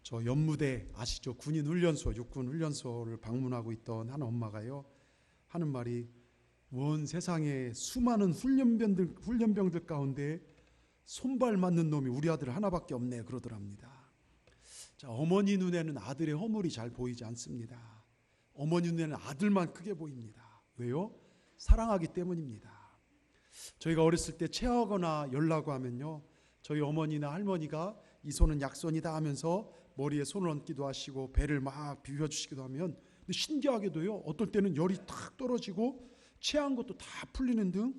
저 연무대 아시죠? 군인 훈련소, 육군 훈련소를 방문하고 있던 한 엄마가요 하는 말이, 원 세상에 수많은 훈련병들 가운데 손발 맞는 놈이 우리 아들 하나밖에 없네 그러더랍니다. 자, 어머니 눈에는 아들의 허물이 잘 보이지 않습니다. 어머니 눈에는 아들만 크게 보입니다. 왜요? 사랑하기 때문입니다. 저희가 어렸을 때 체하거나 열나고 하면요, 저희 어머니나 할머니가 이 손은 약손이다 하면서 머리에 손을 얹기도 하시고 배를 막 비벼주시기도 하면, 근데 신기하게도요 어떨 때는 열이 탁 떨어지고 체한 것도 다 풀리는 등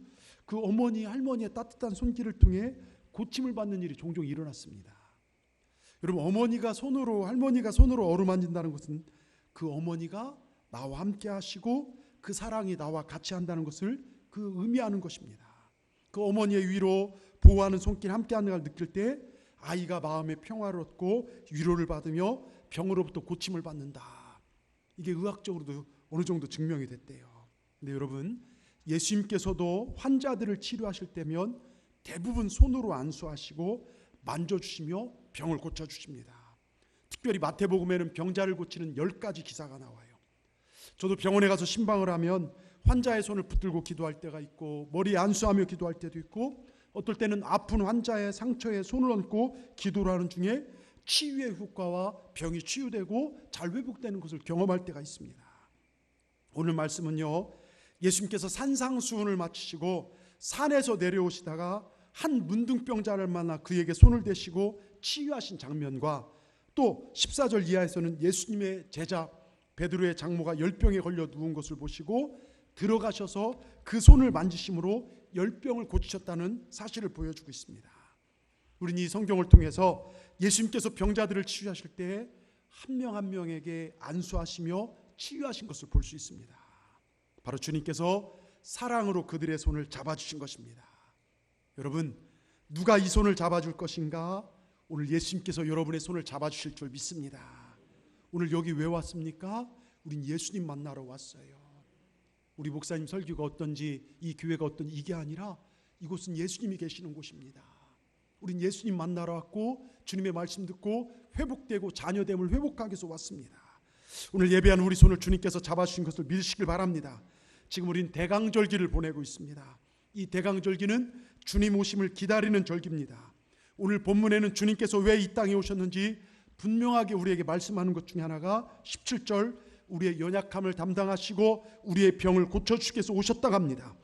그 어머니 할머니의 따뜻한 손길을 통해 고침을 받는 일이 종종 일어났습니다. 여러분, 어머니가 손으로 할머니가 손으로 어루만진다는 것은 그 어머니가 나와 함께 하시고 그 사랑이 나와 같이 한다는 것을 그 의미하는 것입니다. 그 어머니의 위로 보호하는 손길 함께 하는 걸 느낄 때 아이가 마음의 평화를 얻고 위로를 받으며 병으로부터 고침을 받는다. 이게 의학적으로도 어느 정도 증명이 됐대요. 근데 여러분, 예수님께서도 환자들을 치료하실 때면 대부분 손으로 안수하시고 만져주시며 병을 고쳐주십니다. 특별히 마태복음에는 병자를 고치는 10가지 기사가 나와요. 저도 병원에 가서 신방을 하면 환자의 손을 붙들고 기도할 때가 있고, 머리에 안수하며 기도할 때도 있고, 어떨 때는 아픈 환자의 상처에 손을 얹고 기도를 하는 중에 치유의 효과와 병이 치유되고 잘 회복되는 것을 경험할 때가 있습니다. 오늘 말씀은요, 예수님께서 산상수훈을 마치시고 산에서 내려오시다가 한 문둥병자를 만나 그에게 손을 대시고 치유하신 장면과, 또 14절 이하에서는 예수님의 제자 베드로의 장모가 열병에 걸려 누운 것을 보시고 들어가셔서 그 손을 만지심으로 열병을 고치셨다는 사실을 보여주고 있습니다. 우리는 이 성경을 통해서 예수님께서 병자들을 치유하실 때 한 명 한 명에게 안수하시며 치유하신 것을 볼 수 있습니다. 바로 주님께서 사랑으로 그들의 손을 잡아주신 것입니다. 여러분, 누가 이 손을 잡아줄 것인가? 오늘 예수님께서 여러분의 손을 잡아주실 줄 믿습니다. 오늘 여기 왜 왔습니까? 우린 예수님 만나러 왔어요. 우리 목사님 설교가 어떤지, 이 교회가 어떤지 이게 아니라 이곳은 예수님이 계시는 곳입니다. 우린 예수님 만나러 왔고 주님의 말씀 듣고 회복되고 자녀됨을 회복하기 위해서 왔습니다. 오늘 예배하는 우리 손을 주님께서 잡아주신 것을 믿으시길 바랍니다. 지금 우린 대강절기를 보내고 있습니다. 이 대강절기는 주님 오심을 기다리는 절기입니다. 오늘 본문에는 주님께서 왜 이 땅에 오셨는지 분명하게 우리에게 말씀하는 것 중에 하나가 17절, 우리의 연약함을 담당하시고 우리의 병을 고쳐주시기 위해서 오셨다고 합니다.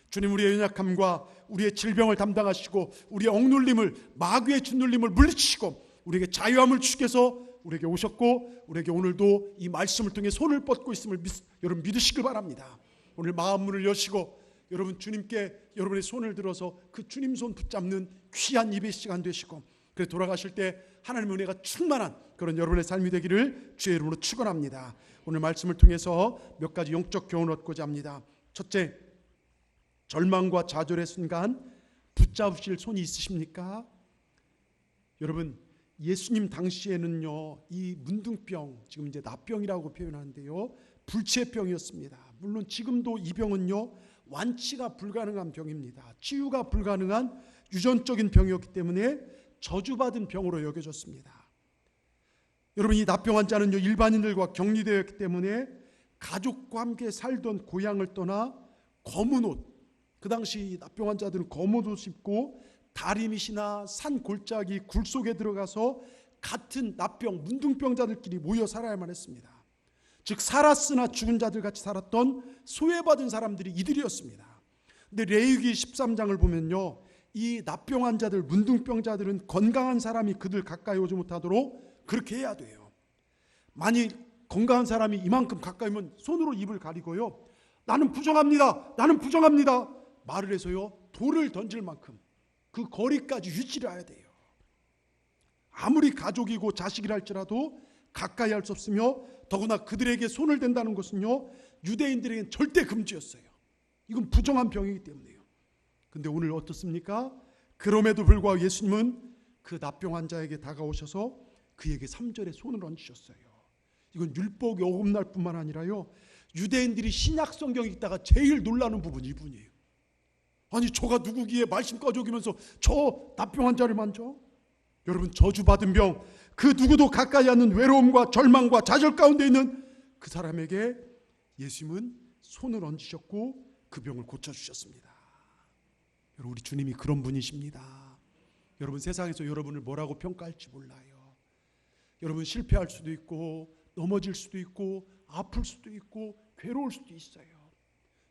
주님, 우리의 연약함과 우리의 질병을 담당하시고 우리의 억눌림을, 마귀의 짓눌림을 물리치시고 우리에게 자유함을 주시기 위해서 우리에게 오셨고, 우리에게 오늘도 이 말씀을 통해 손을 뻗고 있음을 여러분 믿으시길 바랍니다. 오늘 마음 문을 여시고 여러분 주님께 여러분의 손을 들어서 그 주님 손 붙잡는 귀한 예배 시간 되시고, 그래 돌아가실 때 하나님의 은혜가 충만한 그런 여러분의 삶이 되기를 주의 이름으로 축원합니다. 오늘 말씀을 통해서 몇 가지 영적 교훈을 얻고자 합니다. 첫째, 절망과 좌절의 순간 붙잡으실 손이 있으십니까? 여러분, 예수님 당시에는요, 이 문둥병, 지금 이제 납병이라고 표현하는데요, 불치병이었습니다. 물론 지금도 이 병은요 완치가 불가능한 병입니다. 치유가 불가능한 유전적인 병이었기 때문에 저주받은 병으로 여겨졌습니다. 여러분, 이 납병 환자는요 일반인들과 격리되었기 때문에 가족과 함께 살던 고향을 떠나 검은 옷, 그 당시 납병 환자들은 검은 옷 입고 다리밑이나 산 골짜기 굴 속에 들어가서 같은 납병 문둥병자들끼리 모여 살아야만 했습니다. 즉 살았으나 죽은 자들 같이 살았던 소외받은 사람들이 이들이었습니다. 근데 레위기 13장을 보면요, 이 납병 환자들, 문둥병자들은 건강한 사람이 그들 가까이 오지 못하도록 그렇게 해야 돼요. 만일 건강한 사람이 이만큼 가까이 오면 손으로 입을 가리고요, 나는 부정합니다, 나는 부정합니다 말을 해서요 돌을 던질 만큼 그 거리까지 유지를 해야 돼요. 아무리 가족이고 자식이라 할지라도 가까이 할 수 없으며, 더구나 그들에게 손을 댄다는 것은요 유대인들에게는 절대 금지였어요. 이건 부정한 병이기 때문에요. 근데 오늘 어떻습니까? 그럼에도 불구하고 예수님은 그 납병 환자에게 다가오셔서 그에게 3절에 손을 얹으셨어요. 이건 율법이 어긋날 뿐만 아니라요, 유대인들이 신약 성경 읽다가 제일 놀라는 부분이 이분이에요. 아니, 저가 누구기에 말씀 꺼져오면서 저 납병 환자를 만져? 여러분, 저주받은 병, 그 누구도 가까이 않는 외로움과 절망과 좌절 가운데 있는 그 사람에게 예수님은 손을 얹으셨고 그 병을 고쳐주셨습니다. 여러분, 우리 주님이 그런 분이십니다. 여러분, 세상에서 여러분을 뭐라고 평가할지 몰라요. 여러분, 실패할 수도 있고 넘어질 수도 있고 아플 수도 있고 괴로울 수도 있어요.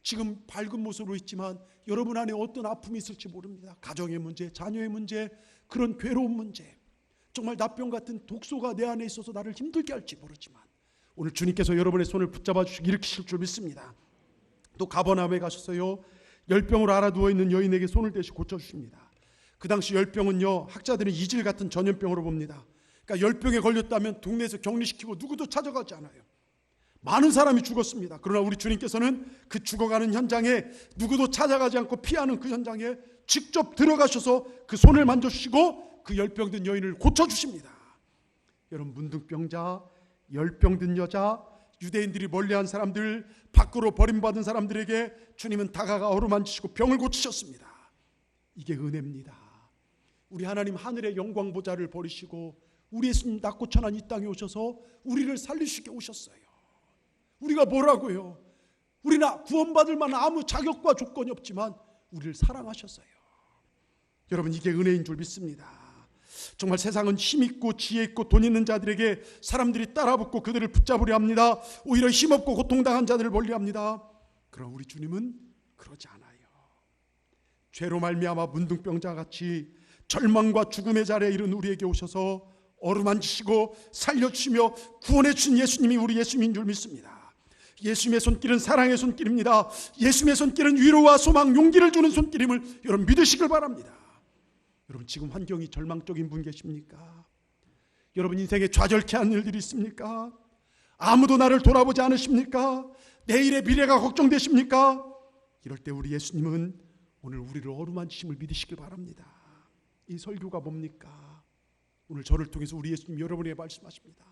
지금 밝은 모습으로 있지만 여러분 안에 어떤 아픔이 있을지 모릅니다. 가정의 문제, 자녀의 문제, 그런 괴로운 문제, 정말 나병 같은 독소가 내 안에 있어서 나를 힘들게 할지 모르지만 오늘 주님께서 여러분의 손을 붙잡아 주시고 일으키실 줄 믿습니다. 또 가버나움에 가셨어요. 열병으로 앓아 누워있는 여인에게 손을 대시 고쳐주십니다. 그 당시 열병은요, 학자들은 이질 같은 전염병으로 봅니다. 그러니까 열병에 걸렸다면 동네에서 격리시키고 누구도 찾아가지 않아요. 많은 사람이 죽었습니다. 그러나 우리 주님께서는 그 죽어가는 현장에 누구도 찾아가지 않고 피하는 그 현장에 직접 들어가셔서 그 손을 만져주시고 그 열병 든 여인을 고쳐주십니다. 여러분, 문둥병자, 열병 든 여자, 유대인들이 멀리한 사람들, 밖으로 버림받은 사람들에게 주님은 다가가 어루만지시고 병을 고치셨습니다. 이게 은혜입니다. 우리 하나님 하늘의 영광 보좌를 버리시고 우리 예수님 낮고 천한 이 땅에 오셔서 우리를 살리시게 오셨어요. 우리가 뭐라고요? 우리나 구원받을 만한 아무 자격과 조건이 없지만 우리를 사랑하셨어요. 여러분, 이게 은혜인 줄 믿습니다. 정말 세상은 힘있고 지혜있고 돈 있는 자들에게 사람들이 따라붙고 그들을 붙잡으려 합니다. 오히려 힘없고 고통당한 자들을 멀리합니다. 그러나 우리 주님은 그러지 않아요. 죄로 말미암아 문둥병자같이 절망과 죽음의 자리에 이른 우리에게 오셔서 어루만지시고 살려주시며 구원해 주신 예수님이 우리 예수님인 줄 믿습니다. 예수님의 손길은 사랑의 손길입니다. 예수님의 손길은 위로와 소망, 용기를 주는 손길임을 여러분 믿으시길 바랍니다. 여러분, 지금 환경이 절망적인 분 계십니까? 여러분, 인생에 좌절케 하는 일들이 있습니까? 아무도 나를 돌아보지 않으십니까? 내일의 미래가 걱정되십니까? 이럴 때 우리 예수님은 오늘 우리를 어루만지심을 믿으시길 바랍니다. 이 설교가 뭡니까? 오늘 저를 통해서 우리 예수님 여러분에게 말씀하십니다.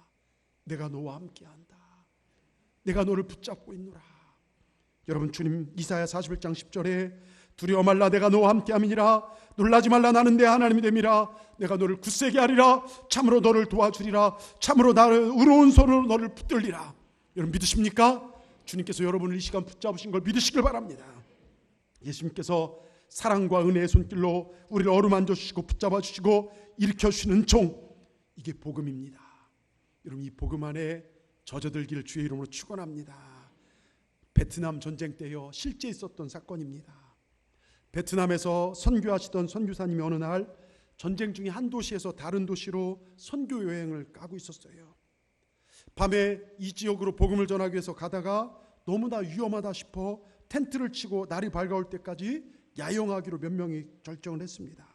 내가 너와 함께한다. 내가 너를 붙잡고 있노라. 여러분, 주님 이사야 41장 10절에 두려워 말라, 내가 너와 함께함이니라. 놀라지 말라, 나는 내 하나님이 됨이라. 내가 너를 굳세게 하리라. 참으로 너를 도와주리라. 참으로 나를 의로운 손으로 너를 붙들리라. 여러분, 믿으십니까? 주님께서 여러분을 이 시간 붙잡으신 걸 믿으시길 바랍니다. 예수님께서 사랑과 은혜의 손길로 우리를 어루만져 주시고 붙잡아 주시고 일으켜 주시는 종, 이게 복음입니다. 여러분, 이 복음 안에 젖어들기를 주의 이름으로 축원합니다. 베트남 전쟁 때요, 실제 있었던 사건입니다. 베트남에서 선교하시던 선교사님이 어느 날 전쟁 중에 한 도시에서 다른 도시로 선교 여행을 가고 있었어요. 밤에 이 지역으로 복음을 전하기 위해서 가다가 너무나 위험하다 싶어 텐트를 치고 날이 밝아올 때까지 야영하기로 몇 명이 결정을 했습니다.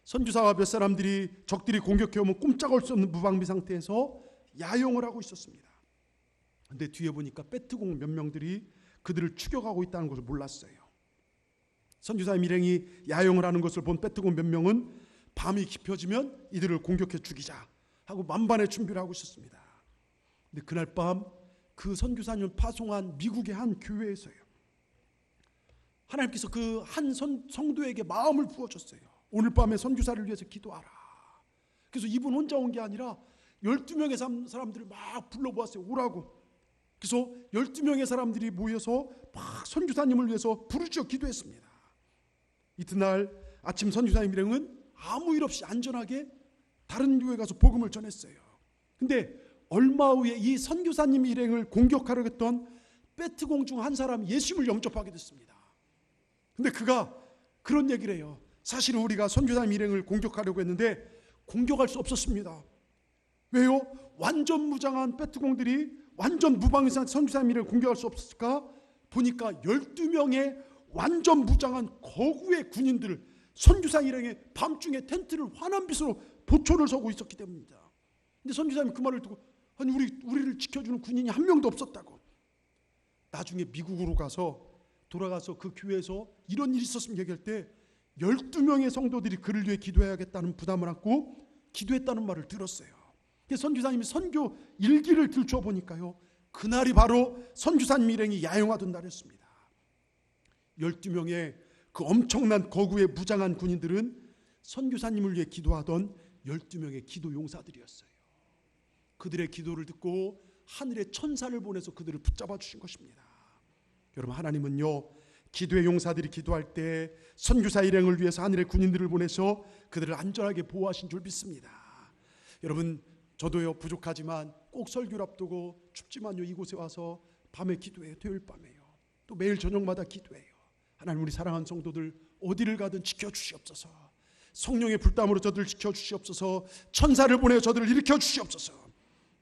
선교사와 몇 사람들이 적들이 공격해오면 꼼짝할 수 없는 무방비 상태에서 야영을 하고 있었습니다. 근데 뒤에 보니까 베트공 몇 명들이 그들을 추격하고 있다는 것을 몰랐어요. 선교사님 일행이 야영을 하는 것을 본 베트공 몇 명은 밤이 깊어지면 이들을 공격해 죽이자 하고 만반의 준비를 하고 있었습니다. 근데 그날 밤 그 선교사님을 파송한 미국의 한 교회에서요, 하나님께서 그 한 성도에게 마음을 부어줬어요. 오늘 밤에 선교사를 위해서 기도하라. 그래서 이분 혼자 온 게 아니라 12명의 사람들을 막 불러보았어요. 오라고. 그래서 12명의 사람들이 모여서 막 선교사님을 위해서 부르짖어 기도했습니다. 이튿날 아침 선교사님 일행은 아무 일 없이 안전하게 다른 교회 가서 복음을 전했어요. 근데 얼마 후에 이 선교사님 일행을 공격하려 했던 베트공 중 한 사람이 예수님을 영접하게 됐습니다. 근데 그가 그런 얘기를 해요. 사실은 우리가 선교사님 일행을 공격하려고 했는데 공격할 수 없었습니다. 왜요? 완전 무장한 베트공들이 완전 무방비상 선교사님 일행을 공격할 수 없었을까? 보니까 12명의 완전 무장한 거구의 군인들, 선교사 일행의 밤중에 텐트를 환한 빛으로 보초를 서고 있었기 때문입니다. 근데 선교사님이 그 말을 듣고, 아니 우리를 지켜주는 군인이 한 명도 없었다고. 나중에 미국으로 돌아가서 그 교회에서 이런 일이 있었으면 얘기할 때 12명의 성도들이 그를 위해 기도해야겠다는 부담을 안고 기도했다는 말을 들었어요. 선교사님이 선교 일기를 들춰 보니까요, 그날이 바로 선교사님 일행이 야영하던 날이었습니다. 12명의 그 엄청난 거구의 무장한 군인들은 선교사님을 위해 기도하던 12명의 기도 용사들이었어요. 그들의 기도를 듣고 하늘의 천사를 보내서 그들을 붙잡아 주신 것입니다. 여러분, 하나님은요, 기도의 용사들이 기도할 때 선교사 일행을 위해서 하늘의 군인들을 보내서 그들을 안전하게 보호하신 줄 믿습니다. 여러분, 저도요, 부족하지만 꼭 설교를 앞두고 춥지만요, 이곳에 와서 밤에 기도해요. 토요일 밤에요. 또 매일 저녁마다 기도해요. 하나님, 우리 사랑하는 성도들 어디를 가든 지켜주시옵소서. 성령의 불담으로 저들을 지켜주시옵소서. 천사를 보내어 저들을 일으켜주시옵소서.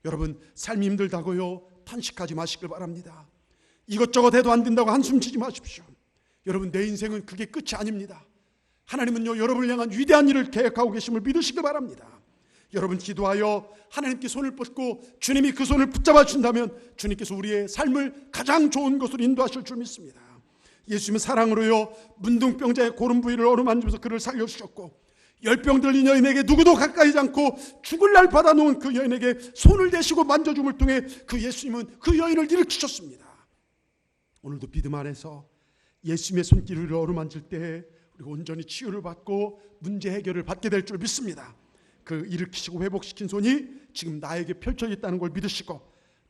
여러분, 삶이 힘들다고요, 탄식하지 마시길 바랍니다. 이것저것 해도 안 된다고 한숨 치지 마십시오. 여러분, 내 인생은 그게 끝이 아닙니다. 하나님은요, 여러분을 향한 위대한 일을 계획하고 계심을 믿으시길 바랍니다. 여러분, 기도하여 하나님께 손을 뻗고 주님이 그 손을 붙잡아 주신다면 주님께서 우리의 삶을 가장 좋은 것으로 인도하실 줄 믿습니다. 예수님은 사랑으로요, 문둥병자의 고름 부위를 어루만지면서 그를 살려주셨고, 열병들린 여인에게 누구도 가까이 않고 죽을 날 받아놓은 그 여인에게 손을 대시고 만져줌을 통해 그 예수님은 그 여인을 일으키셨습니다. 오늘도 믿음 안에서 예수님의 손길을 어루만질 때 우리가 온전히 치유를 받고 문제 해결을 받게 될 줄 믿습니다. 그 일으키시고 회복시킨 손이 지금 나에게 펼쳐져 있다는 걸 믿으시고,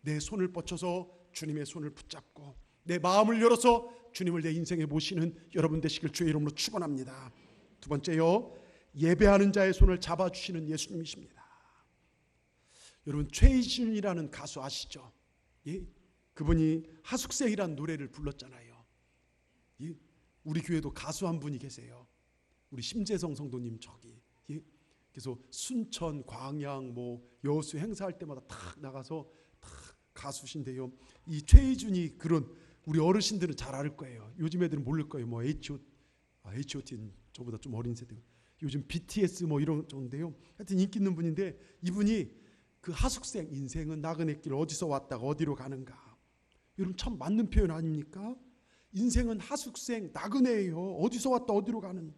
내 손을 뻗쳐서 주님의 손을 붙잡고 내 마음을 열어서 주님을 내 인생에 모시는 여러분 되시길 주의 이름으로 축원합니다. 두 번째요, 예배하는 자의 손을 잡아주시는 예수님이십니다. 여러분, 최희준이라는 가수 아시죠? 예? 그분이 하숙생이라는 노래를 불렀잖아요. 예? 우리 교회도 가수 한 분이 계세요. 우리 심재성 성도님 저기. 예? 그래서 순천, 광양, 여수 행사할 때마다 탁 나가서 탁 가수신데요. 이 최희준이 그런, 우리 어르신들은 잘 알 거예요. 요즘 애들은 모를 거예요. H.O.T는 저보다 좀 어린 세대. 요즘 BTS 이런 정도인데요. 하여튼 인기 있는 분인데, 이분이 그 하숙생, 인생은 나그네 길 어디서 왔다가 어디로 가는가. 여러분, 참 맞는 표현 아닙니까? 인생은 하숙생, 나그네예요. 어디서 왔다 어디로 가는.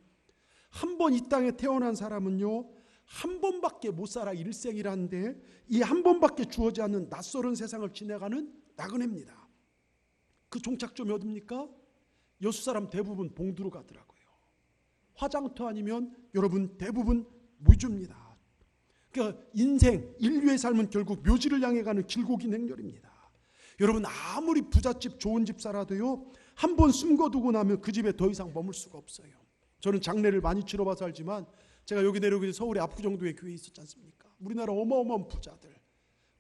한 번 이 땅에 태어난 사람은요, 한 번밖에 못 살아 일생이라는데, 이 한 번밖에 주어지지 않는 낯설은 세상을 지나가는 나그네입니다. 그 종착점이 어딥니까? 여수 사람 대부분 봉두로 가더라고요. 화장터 아니면 여러분 대부분 묘주입니다. 그러니까 인생, 인류의 삶은 결국 묘지를 향해 가는 길고 긴 행렬입니다. 여러분, 아무리 부잣집 좋은 집 살아도요, 한 번 숨겨두고 나면 그 집에 더 이상 머물 수가 없어요. 저는 장례를 많이 치러봐서 알지만, 제가 여기 내려오기 서울에 압구정도에 교회에 있었지 않습니까? 우리나라 어마어마한 부자들,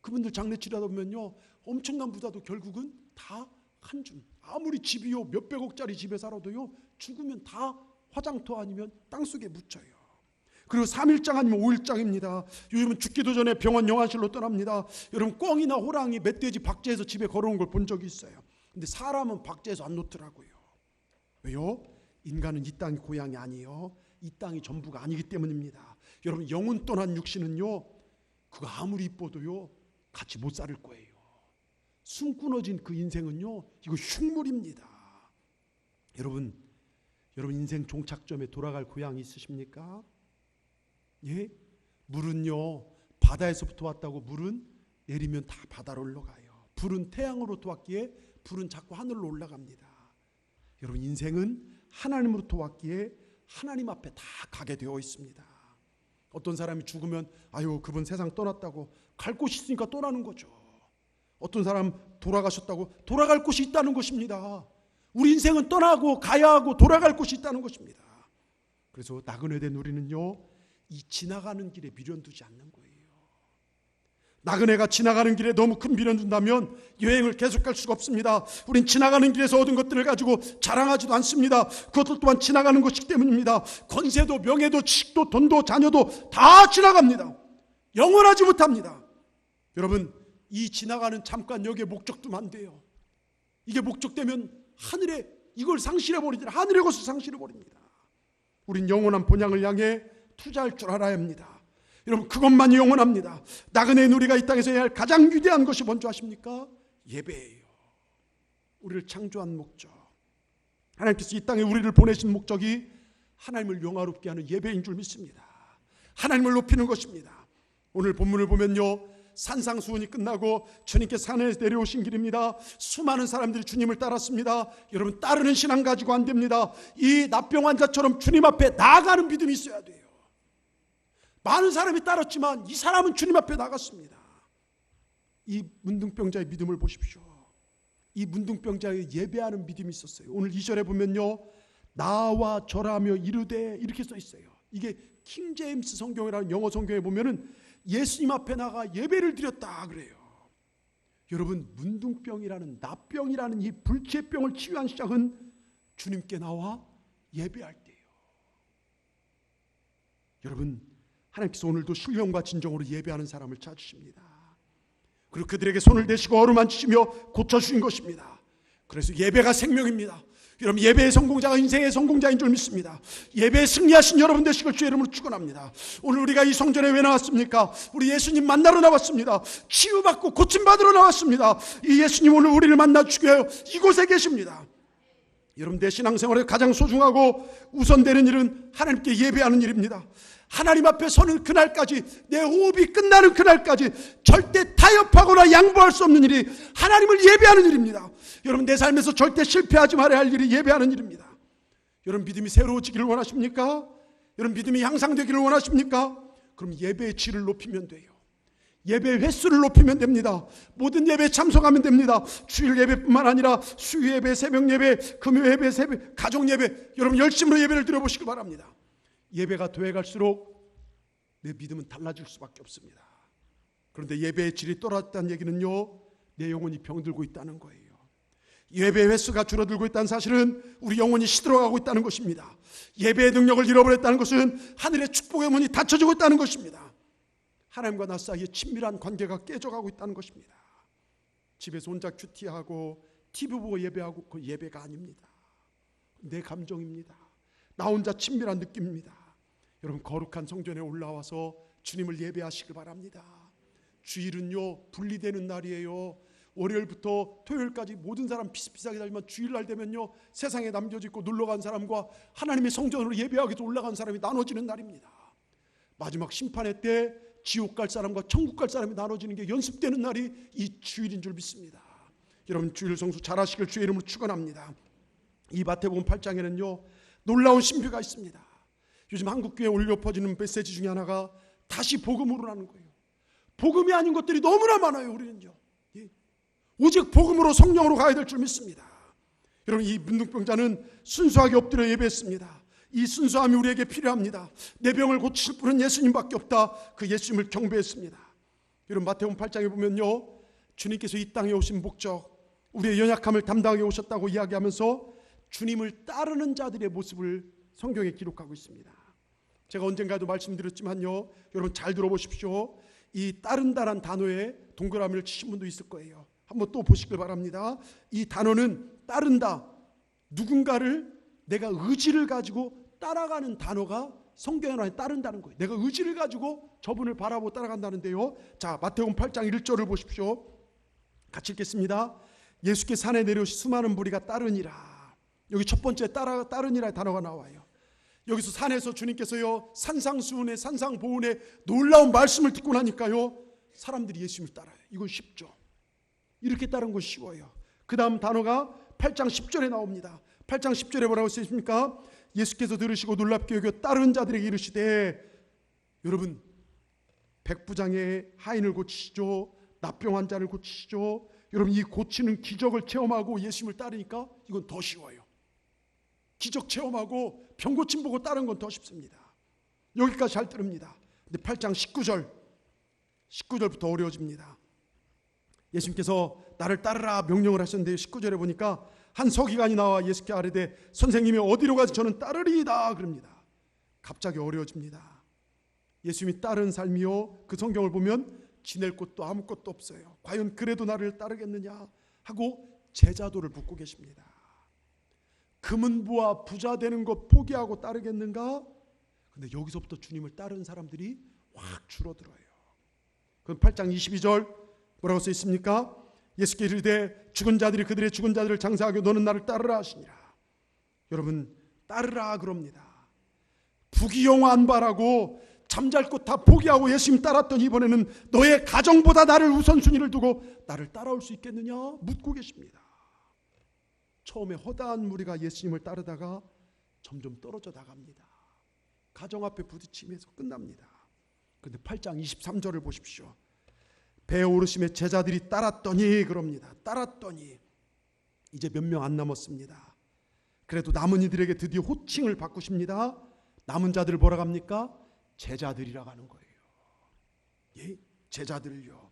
그분들 장례 치르다 보면요, 엄청난 부자도 결국은 다 한 줌, 아무리 집이요 몇백억짜리 집에 살아도요, 죽으면 다 화장터 아니면 땅속에 묻혀요. 그리고 3일장 아니면 5일장입니다. 요즘은 죽기도 전에 병원 영안실로 떠납니다. 여러분, 꿩이나 호랑이, 멧돼지 박제해서 집에 걸어온 걸 본 적이 있어요. 근데 사람은 박제해서 안 놓더라고요. 왜요? 인간은 이 땅이 고향이 아니에요. 이 땅이 전부가 아니기 때문입니다. 여러분, 영혼 떠난 육신은요, 그거 아무리 이뻐도요, 같이 못 살을 거예요. 숨 끊어진 그 인생은요, 이거 흉물입니다. 여러분 인생 종착점에 돌아갈 고향이 있으십니까? 예? 물은요, 바다에서부터 왔다고 물은 내리면 다 바다로 올라가요. 불은 태양으로부터 왔기에 불은 자꾸 하늘로 올라갑니다. 여러분, 인생은 하나님으로부터 왔기에 하나님 앞에 다 가게 되어 있습니다. 어떤 사람이 죽으면 아유, 그분 세상 떠났다고, 갈 곳이 있으니까 떠나는 거죠. 어떤 사람 돌아가셨다고 돌아갈 곳이 있다는 것입니다. 우리 인생은 떠나고 가야 하고 돌아갈 곳이 있다는 것입니다. 그래서 나그네 된 우리는요, 이 지나가는 길에 미련 두지 않는 거예요. 나그네가 지나가는 길에 너무 큰 미련 둔다면 여행을 계속할 수가 없습니다. 우린 지나가는 길에서 얻은 것들을 가지고 자랑하지도 않습니다. 그것들 또한 지나가는 것이기 때문입니다. 권세도 명예도 지식도 돈도 자녀도 다 지나갑니다. 영원하지 못합니다. 여러분, 이 지나가는 잠깐 여기에 목적 두면 안 돼요. 이게 목적되면 하늘에 이걸 상실해버리잖아요. 하늘의 것을 상실해버립니다. 우린 영원한 본향을 향해 투자할 줄 알아야 합니다. 여러분, 그것만이 영원합니다. 나그네인 우리가 이 땅에서 해야 할 가장 위대한 것이 뭔지 아십니까? 예배예요. 우리를 창조한 목적, 하나님께서 이 땅에 우리를 보내신 목적이 하나님을 영화롭게 하는 예배인 줄 믿습니다. 하나님을 높이는 것입니다. 오늘 본문을 보면요, 산상수훈이 끝나고 주님께서 산에서 내려오신 길입니다. 수많은 사람들이 주님을 따랐습니다. 여러분, 따르는 신앙 가지고 안 됩니다. 이 납병 환자처럼 주님 앞에 나아가는 믿음이 있어야 돼요. 많은 사람이 따랐지만 이 사람은 주님 앞에 나갔습니다. 이 문둥병자의 믿음을 보십시오. 이 문둥병자의 예배하는 믿음이 있었어요. 오늘 2절에 보면요, 나와 절하며 이르되 이렇게 써 있어요. 이게 킹제임스 성경이라는 영어 성경에 보면은 예수님 앞에 나가 예배를 드렸다 그래요. 여러분, 문둥병이라는 나병이라는 이 불치병을 치유한 시작은 주님께 나와 예배할 때예요. 여러분, 하나님께서 오늘도 신령과 진정으로 예배하는 사람을 찾으십니다. 그리고 그들에게 손을 대시고 어루만지시며 고쳐주신 것입니다. 그래서 예배가 생명입니다. 여러분, 예배의 성공자가 인생의 성공자인 줄 믿습니다. 예배에 승리하신 여러분 되시길 주의 이름으로 축원합니다. 오늘 우리가 이 성전에 왜 나왔습니까? 우리 예수님 만나러 나왔습니다. 치유받고 고침받으러 나왔습니다. 이 예수님 오늘 우리를 만나 주기 위하여 이곳에 계십니다. 여러분, 내 신앙생활에 가장 소중하고 우선되는 일은 하나님께 예배하는 일입니다. 하나님 앞에 서는 그날까지, 내 호흡이 끝나는 그날까지 절대 타협하거나 양보할 수 없는 일이 하나님을 예배하는 일입니다. 여러분, 내 삶에서 절대 실패하지 말아야 할 일이 예배하는 일입니다. 여러분, 믿음이 새로워지기를 원하십니까? 여러분, 믿음이 향상되기를 원하십니까? 그럼 예배의 질을 높이면 돼요. 예배 횟수를 높이면 됩니다. 모든 예배에 참석하면 됩니다. 주일 예배뿐만 아니라 수요 예배, 새벽 예배, 금요 예배, 새벽, 가족 예배, 여러분 열심으로 예배를 드려보시기 바랍니다. 예배가 돼갈수록 내 믿음은 달라질 수밖에 없습니다. 그런데 예배의 질이 떨어졌다는 얘기는요, 내 영혼이 병들고 있다는 거예요. 예배 횟수가 줄어들고 있다는 사실은 우리 영혼이 시들어가고 있다는 것입니다. 예배의 능력을 잃어버렸다는 것은 하늘의 축복의 문이 닫혀지고 있다는 것입니다. 하나님과 나 사이에 친밀한 관계가 깨져가고 있다는 것입니다. 집에서 혼자 큐티하고 TV 보고 예배하고 그 예배가 아닙니다. 내 감정입니다. 나 혼자 친밀한 느낌입니다. 여러분, 거룩한 성전에 올라와서 주님을 예배하시길 바랍니다. 주일은요, 분리되는 날이에요. 월요일부터 토요일까지 모든 사람 비슷비슷하게 다니지만 주일날 되면요, 세상에 남겨지고 놀러간 사람과 하나님의 성전으로 예배하기 위해서 올라간 사람이 나눠지는 날입니다. 마지막 심판의 때 지옥 갈 사람과 천국 갈 사람이 나눠지는 게 연습되는 날이 이 주일인 줄 믿습니다. 여러분, 주일 성수 잘하시길 주의 이름으로 축원합니다. 이 마태복음 8장에는요 놀라운 신비가 있습니다. 요즘 한국교회에 울려 퍼지는 메시지 중에 하나가 다시 복음으로라는 거예요. 복음이 아닌 것들이 너무나 많아요. 우리는요, 오직 복음으로 성령으로 가야 될 줄 믿습니다. 여러분, 이 문둥병자는 순수하게 엎드려 예배했습니다. 이 순수함이 우리에게 필요합니다. 내 병을 고칠 분은 예수님밖에 없다. 그 예수님을 경배했습니다. 여러분, 마태복음 8장에 보면요, 주님께서 이 땅에 오신 목적, 우리의 연약함을 담당하게 오셨다고 이야기하면서 주님을 따르는 자들의 모습을 성경에 기록하고 있습니다. 제가 언젠가도 말씀드렸지만요, 여러분 잘 들어보십시오. 이 따른다란 단어에 동그라미를 치신 분도 있을 거예요. 한번 또 보시길 바랍니다. 이 단어는 따른다, 누군가를 내가 의지를 가지고 따라가는 단어가 성경에 나와 따른다는 거예요. 내가 의지를 가지고 저분을 바라보고 따라간다는데요. 자, 마태복음 8장 1절을 보십시오. 같이 읽겠습니다. 예수께 산에 내려오시 수많은 무리가 따르니라. 여기 첫 번째 따르니라의 단어가 나와요. 여기서 산에서 주님께서요, 산상수훈의 산상보훈의 놀라운 말씀을 듣고 나니까요, 사람들이 예수님을 따라요. 이건 쉽죠. 이렇게 따르는 건 쉬워요. 그 다음 단어가 8장 10절에 나옵니다. 8장 10절에 뭐라고 쓰십니까? 예수께서 들으시고 놀랍게 여겨 따르는 자들에게 이르시되, 여러분, 백부장의 하인을 고치시죠, 나병 환자를 고치시죠. 여러분, 이 고치는 기적을 체험하고 예수님을 따르니까 이건 더 쉬워요. 기적 체험하고 병 고침 보고 따르는 건 더 쉽습니다. 여기까지 잘 들읍니다. 근데 8장 19절부터 어려워집니다. 예수님께서 나를 따르라 명령을 하셨는데 19절에 보니까 한 서기관이 나와 예수께 아뢰되 선생님이 어디로 가서 저는 따르리이다 그럽니다. 갑자기 어려워집니다. 예수님이 따른 삶이요, 그 성경을 보면 지낼 곳도 아무것도 없어요. 과연 그래도 나를 따르겠느냐 하고 제자도를 묻고 계십니다. 금은부와 부자 되는 것 포기하고 따르겠는가? 근데 여기서부터 주님을 따르는 사람들이 확 줄어들어요. 그럼 8장 22절 뭐라고 써 있습니까? 예수께 이르되 죽은 자들이 그들의 죽은 자들을 장사하고 너는 나를 따르라 하시니라. 여러분, 따르라 그럽니다. 부귀영화 안 바라고 잠잘 곳 다 포기하고 예수님 따랐더니 이번에는 너의 가정보다 나를 우선순위를 두고 나를 따라올 수 있겠느냐 묻고 계십니다. 처음에 허다한 무리가 예수님을 따르다가 점점 떨어져 나갑니다. 가정 앞에 부딪히면서 끝납니다. 그런데 8장 23절을 보십시오. 배에 오르심에 제자들이 따랐더니 그럽니다. 따랐더니 이제 몇 명 안 남았습니다. 그래도 남은 이들에게 드디어 호칭을 바꾸십니다. 남은 자들을 뭐라고 합니까? 제자들이라고 하는 거예요. 예? 제자들을요.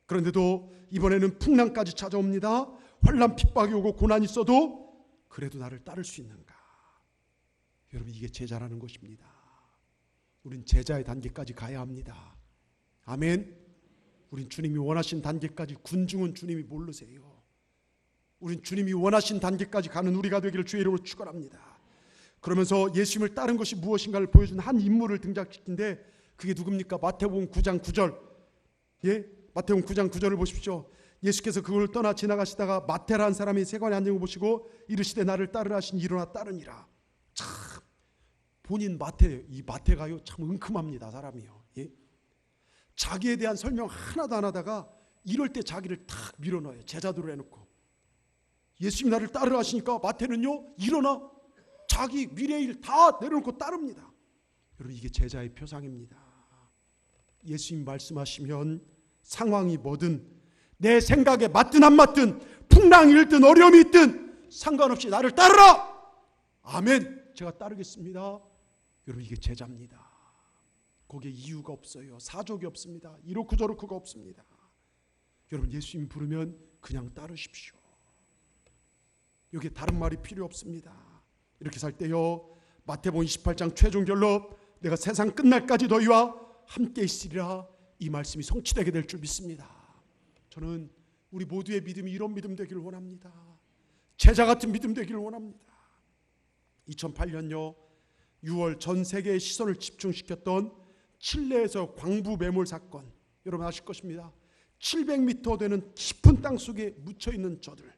그런데도 이번에는 풍랑까지 찾아옵니다. 환난 핍박이 오고 고난이 있어도 그래도 나를 따를 수 있는가? 여러분, 이게 제자라는 것입니다. 우린 제자의 단계까지 가야 합니다. 아멘. 우린 주님이 원하신 단계까지, 군중은 주님이 모르세요. 우린 주님이 원하신 단계까지 가는 우리가 되기를 주의 이름으로 축원합니다. 그러면서 예수님을 따른 것이 무엇인가를 보여준 한 인물을 등장시키는데 그게 누굽니까? 마태복음 9장 9절. 예? 마태복음 9장 9절을 보십시오. 예수께서 그걸 떠나 지나가시다가 마태라는 사람이 세관에 앉은 거 보시고 이르시되 나를 따르라 하시니 일어나 따르니라. 참 본인 마태, 이 마태가요 참 은큼합니다. 사람이요. 예? 자기에 대한 설명 하나도 안 하다가 이럴 때 자기를 탁 밀어넣어요. 제자들로 해놓고. 예수님 나를 따르라 하시니까 마태는요 일어나 자기 미래의 일 다 내려놓고 따릅니다. 여러분, 이게 제자의 표상입니다. 예수님 말씀하시면 상황이 뭐든 내 생각에 맞든 안 맞든 풍랑이 일든 어려움이 있든 상관없이 나를 따르라. 아멘. 제가 따르겠습니다. 여러분, 이게 제자입니다. 거기에 이유가 없어요. 사족이 없습니다. 이렇고 저렇고가 없습니다. 여러분, 예수님 부르면 그냥 따르십시오. 여기에 다른 말이 필요 없습니다. 이렇게 살 때요 마태복음 28장 최종 결론 내가 세상 끝날까지 너희와 함께 있으리라, 이 말씀이 성취되게 될 줄 믿습니다. 저는 우리 모두의 믿음이 이런 믿음 되기를 원합니다. 제자 같은 믿음 되기를 원합니다. 2008년요 6월 전 세계의 시선을 집중시켰던 칠레에서 광부 매몰 사건, 여러분 아실 것입니다. 700m 되는 깊은 땅 속에 묻혀있는 저들,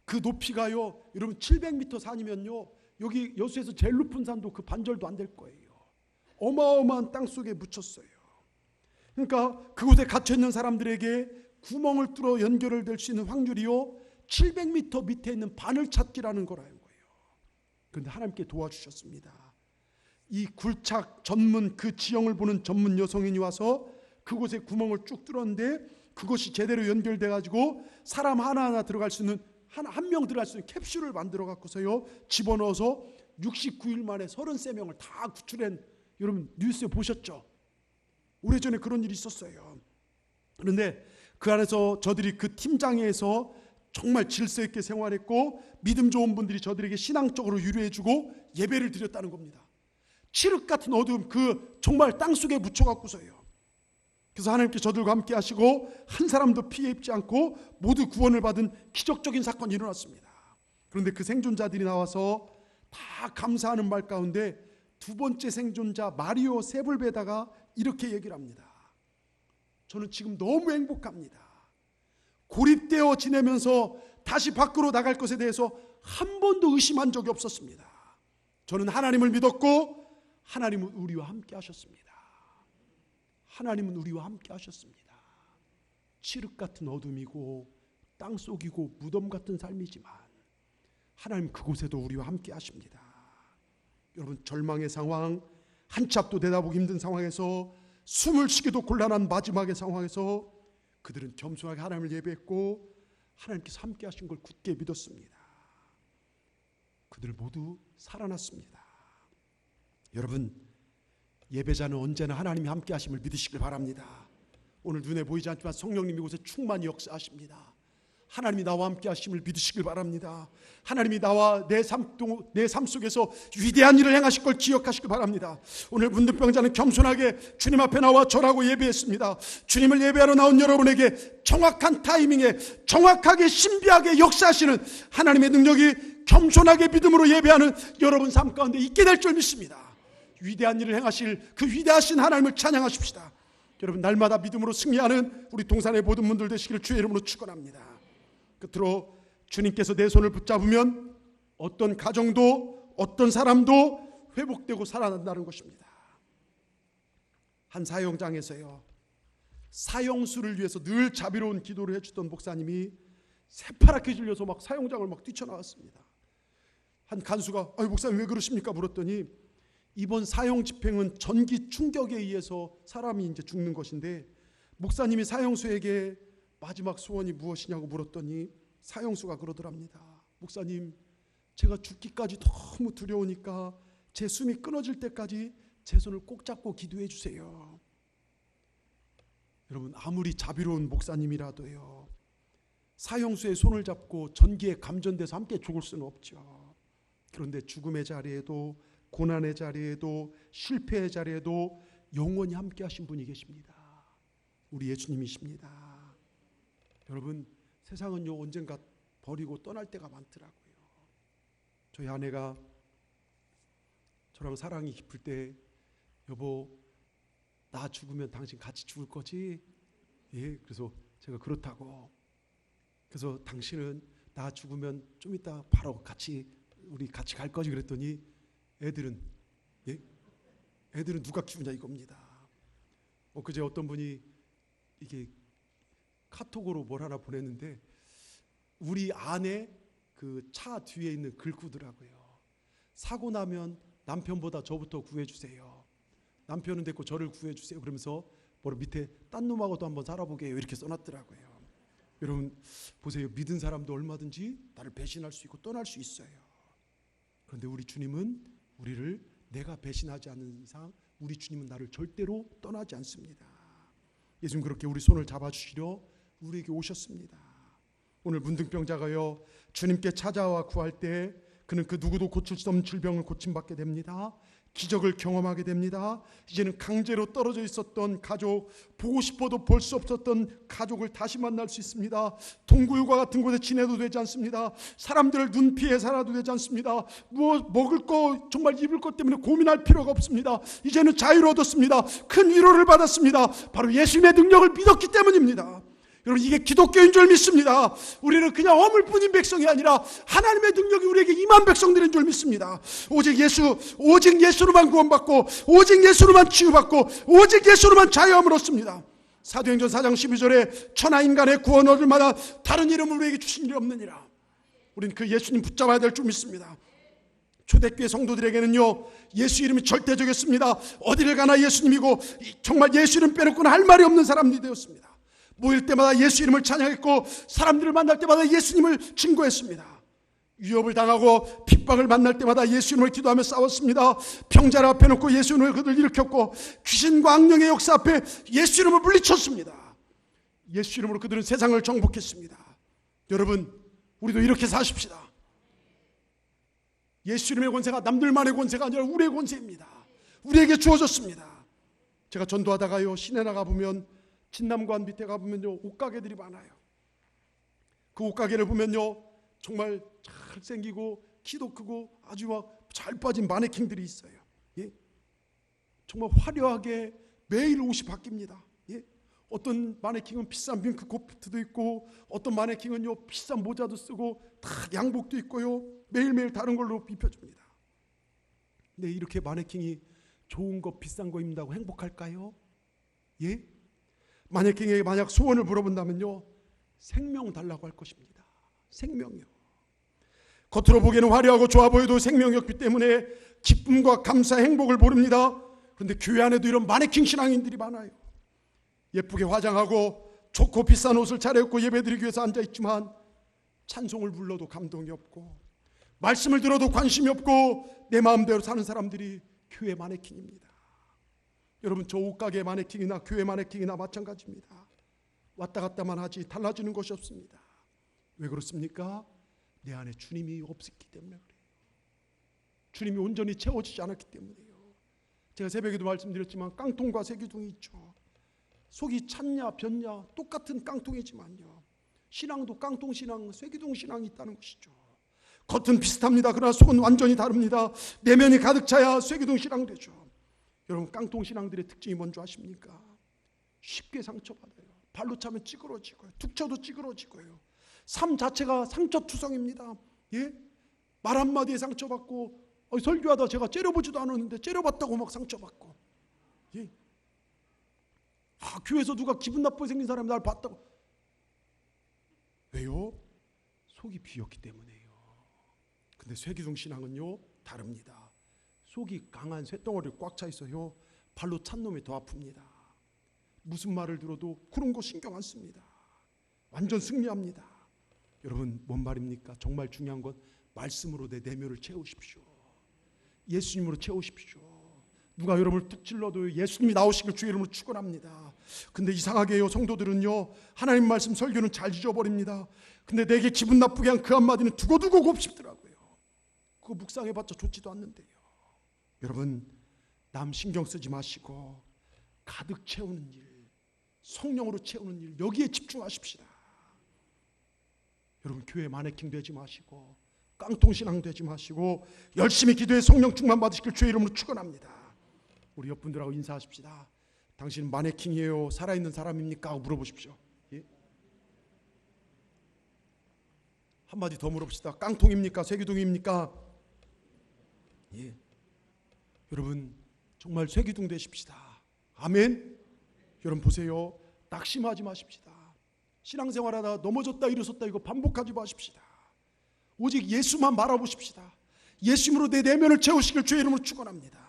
그 높이가요 여러분 700m 산이면요 여기 여수에서 제일 높은 산도 그 반절도 안 될 거예요. 어마어마한 땅 속에 묻혔어요. 그러니까 그곳에 갇혀있는 사람들에게 구멍을 뚫어 연결을 될 수 있는 확률이요 700m 밑에 있는 바늘 찾기라는 거라는 거예요. 그런데 하나님께 도와주셨습니다. 이 굴착 전문 그 지형을 보는 전문 여성인이 와서 그곳에 구멍을 쭉 뚫었는데 그것이 제대로 연결돼 가지고 사람 하나하나 들어갈 수 있는 한 명 들어갈 수 있는 캡슐을 만들어 갖고서요 집어넣어서 69일 만에 33명을 다 구출한, 여러분 뉴스에 보셨죠? 오래전에 그런 일이 있었어요. 그런데 그 안에서 저들이 그 팀장회에서 정말 질서 있게 생활했고 믿음 좋은 분들이 저들에게 신앙적으로 유료해주고 예배를 드렸다는 겁니다. 칠흑 같은 어두움 그 정말 땅속에 묻혀갖고서요. 그래서 하나님께 저들과 함께 하시고 한 사람도 피해 입지 않고 모두 구원을 받은 기적적인 사건이 일어났습니다. 그런데 그 생존자들이 나와서 다 감사하는 말 가운데 두 번째 생존자 마리오 세불베다가 이렇게 얘기를 합니다. 저는 지금 너무 행복합니다. 고립되어 지내면서 다시 밖으로 나갈 것에 대해서 한 번도 의심한 적이 없었습니다. 저는 하나님을 믿었고 하나님은 우리와 함께 하셨습니다. 하나님은 우리와 함께 하셨습니다. 칠흑 같은 어둠이고 땅속이고 무덤 같은 삶이지만 하나님 그곳에도 우리와 함께 하십니다. 여러분, 절망의 상황, 한치 앞도 내다보기 힘든 상황에서 숨을 쉬기도 곤란한 마지막의 상황에서 그들은 겸손하게 하나님을 예배했고 하나님께서 함께 하신 걸 굳게 믿었습니다. 그들 모두 살아났습니다. 여러분, 예배자는 언제나 하나님이 함께 하심을 믿으시길 바랍니다. 오늘 눈에 보이지 않지만 성령님이 이곳에 충만히 역사하십니다. 하나님이 나와 함께 하심을 믿으시길 바랍니다. 하나님이 나와 내 삶 속에서 위대한 일을 행하실 걸 기억하시길 바랍니다. 오늘 문득병자는 겸손하게 주님 앞에 나와 절하고 예배했습니다. 주님을 예배하러 나온 여러분에게 정확한 타이밍에 정확하게 신비하게 역사하시는 하나님의 능력이 겸손하게 믿음으로 예배하는 여러분 삶 가운데 있게 될 줄 믿습니다. 위대한 일을 행하실 그 위대하신 하나님을 찬양하십시다. 여러분, 날마다 믿음으로 승리하는 우리 동산의 모든 분들 되시기를 주의 이름으로 축원합니다. 끝으로 주님께서 내 손을 붙잡으면 어떤 가정도 어떤 사람도 회복되고 살아난다는 것입니다. 한 사형장에서요 사형수를 위해서 늘 자비로운 기도를 해주던 목사님이 새파랗게 질려서 막 사형장을 막 뛰쳐나왔습니다. 한 간수가 목사님 왜 그러십니까 물었더니 이번 사형 집행은 전기 충격에 의해서 사람이 이제 죽는 것인데, 목사님이 사형수에게 마지막 소원이 무엇이냐고 물었더니 사형수가 그러더랍니다. 목사님, 제가 죽기까지 너무 두려우니까 제 숨이 끊어질 때까지 제 손을 꼭 잡고 기도해 주세요. 여러분, 아무리 자비로운 목사님이라도요, 사형수의 손을 잡고 전기에 감전돼서 함께 죽을 수는 없죠. 그런데 죽음의 자리에도, 고난의 자리에도, 실패의 자리에도 영원히 함께 하신 분이 계십니다. 우리 예수님이십니다. 여러분, 세상은요 언젠가 버리고 떠날 때가 많더라고요. 저희 아내가 저랑 사랑이 깊을 때, 여보, 나 죽으면 당신 같이 죽을 거지? 예, 그래서 제가 그렇다고. 그래서 당신은 나 죽으면 좀 이따 바로 우리 같이 갈 거지? 그랬더니 애들은 누가 키우냐 이겁니다. 그제 어떤 분이 이게 카톡으로 뭘 하나 보냈는데, 우리 아내 그 차 뒤에 있는 글구더라고요. 사고 나면 남편보다 저부터 구해주세요. 남편은 됐고 저를 구해주세요. 그러면서 밑에 딴 놈하고도 한번 살아보게요, 이렇게 써놨더라고요. 여러분 보세요. 믿은 사람도 얼마든지 나를 배신할 수 있고 떠날 수 있어요. 그런데 우리 주님은 우리를, 내가 배신하지 않는 이상 우리 주님은 나를 절대로 떠나지 않습니다. 예수님 그렇게 우리 손을 잡아주시려 우리에게 오셨습니다. 오늘 문둥병자가요, 주님께 찾아와 구할 때 그는 그 누구도 고칠 수 없는 질병을 고침받게 됩니다. 기적을 경험하게 됩니다. 이제는 강제로 떨어져 있었던 가족, 보고 싶어도 볼 수 없었던 가족을 다시 만날 수 있습니다. 동굴과 같은 곳에 지내도 되지 않습니다. 사람들을 눈피해 살아도 되지 않습니다. 무엇 먹을 거, 정말 입을 것 때문에 고민할 필요가 없습니다. 이제는 자유를 얻었습니다. 큰 위로를 받았습니다. 바로 예수님의 능력을 믿었기 때문입니다. 여러분, 이게 기독교인 줄 믿습니다. 우리는 그냥 어물뿐인 백성이 아니라 하나님의 능력이 우리에게 임한 백성들인 줄 믿습니다. 오직 예수로만 구원받고, 오직 예수로만 치유받고, 오직 예수로만 자유함을 얻습니다. 사도행전 4장 12절에 천하 인간의 구원 얻을 만한 다른 이름을 우리에게 주신 일이 없느니라. 우리는 그 예수님 붙잡아야 될 줄 믿습니다. 초대교회 성도들에게는요, 예수 이름이 절대적이었습니다. 어디를 가나 예수님이고, 정말 예수 이름 빼놓고는 할 말이 없는 사람들이 되었습니다. 모일 때마다 예수 이름을 찬양했고, 사람들을 만날 때마다 예수님을 증거했습니다. 위협을 당하고 핍박을 만날 때마다 예수 이름을 기도하며 싸웠습니다. 병자를 앞에 놓고 예수 이름을 그들 일으켰고, 귀신과 악령의 역사 앞에 예수 이름을 물리쳤습니다. 예수 이름으로 그들은 세상을 정복했습니다. 여러분, 우리도 이렇게 사십시다. 예수 이름의 권세가 남들만의 권세가 아니라 우리의 권세입니다. 우리에게 주어졌습니다. 제가 전도하다가요, 시내 나가보면, 진남관 밑에 가보면요, 옷가게들이 많아요. 그 옷가게를 보면요, 정말 잘생기고 키도 크고 아주 막 잘 빠진 마네킹들이 있어요. 예? 정말 화려하게 매일 옷이 바뀝니다. 예? 어떤 마네킹은 비싼 핑크 코트도 있고, 어떤 마네킹은요 비싼 모자도 쓰고, 다 양복도 있고요, 매일매일 다른 걸로 입혀줍니다. 근데 이렇게 마네킹이 좋은 거 비싼 거 입는다고 행복할까요? 예? 마네킹에게 만약 소원을 물어본다면요, 생명 달라고 할 것입니다. 생명이요. 겉으로 보기에는 화려하고 좋아 보여도 생명이 없기 때문에 기쁨과 감사, 행복을 모릅니다. 그런데 교회 안에도 이런 마네킹 신앙인들이 많아요. 예쁘게 화장하고 좋고 비싼 옷을 차려입고 예배드리기 위해서 앉아있지만, 찬송을 불러도 감동이 없고, 말씀을 들어도 관심이 없고, 내 마음대로 사는 사람들이 교회 마네킹입니다. 여러분, 저 옷가게 마네킹이나 교회 마네킹이나 마찬가지입니다. 왔다 갔다만 하지 달라지는 것이 없습니다. 왜 그렇습니까? 내 안에 주님이 없었기 때문에 그래요. 주님이 온전히 채워지지 않았기 때문이에요. 제가 새벽에도 말씀드렸지만 깡통과 쇠기둥이 있죠. 속이 찼냐 변냐 똑같은 깡통이지만요, 신앙도 깡통 신앙, 쇠기둥 신앙이 있다는 것이죠. 겉은 비슷합니다. 그러나 속은 완전히 다릅니다. 내면이 가득 차야 쇠기둥 신앙 되죠. 여러분, 깡통 신앙들의 특징이 뭔지 아십니까? 쉽게 상처받아요. 발로 차면 찌그러지고요, 툭 쳐도 찌그러지고요. 삶 자체가 상처투성입니다. 예? 말 한마디에 상처받고, 설교하다 제가 째려보지도 않았는데 째려봤다고 막 상처받고, 예? 교회에서 누가 기분 나쁘게 생긴 사람이 날 봤다고. 왜요? 속이 비었기 때문에요. 근데 쇠기둥 신앙은요 다릅니다. 속이 강한 쇳덩어리를 꽉 차 있어요. 발로 찬 놈이 더 아픕니다. 무슨 말을 들어도 그런 거 신경 안 씁니다. 완전 승리합니다. 여러분, 뭔 말입니까? 정말 중요한 건 말씀으로 내 내면을 채우십시오. 예수님으로 채우십시오. 누가 여러분을 뚝 찔러도 예수님이 나오시길 주의 이름으로 축원합니다. 근데 이상하게요, 성도들은요, 하나님 말씀 설교는 잘 잊어버립니다. 근데 내게 기분 나쁘게 한 그 한마디는 두고두고 곱씹더라고요. 그거 묵상해봤자 좋지도 않는데요. 여러분, 남 신경 쓰지 마시고 가득 채우는 일, 성령으로 채우는 일, 여기에 집중하십시다. 여러분, 교회 마네킹 되지 마시고 깡통신앙 되지 마시고 열심히 기도해 성령 충만 받으시길 주의 이름으로 축원합니다. 우리 옆분들하고 인사하십시다. 당신은 마네킹이에요, 살아있는 사람입니까? 하고 물어보십시오. 예? 한마디 더 물어봅시다. 깡통입니까? 쇠기둥입니까? 예. 여러분, 정말 쇠기둥 되십시다. 아멘. 여러분 보세요, 낙심하지 마십시다. 신앙생활하다 넘어졌다 일어섰다 이거 반복하지 마십시다. 오직 예수만 바라보십시다. 예수님으로 내 내면을 채우시길 주의 이름으로 축원합니다.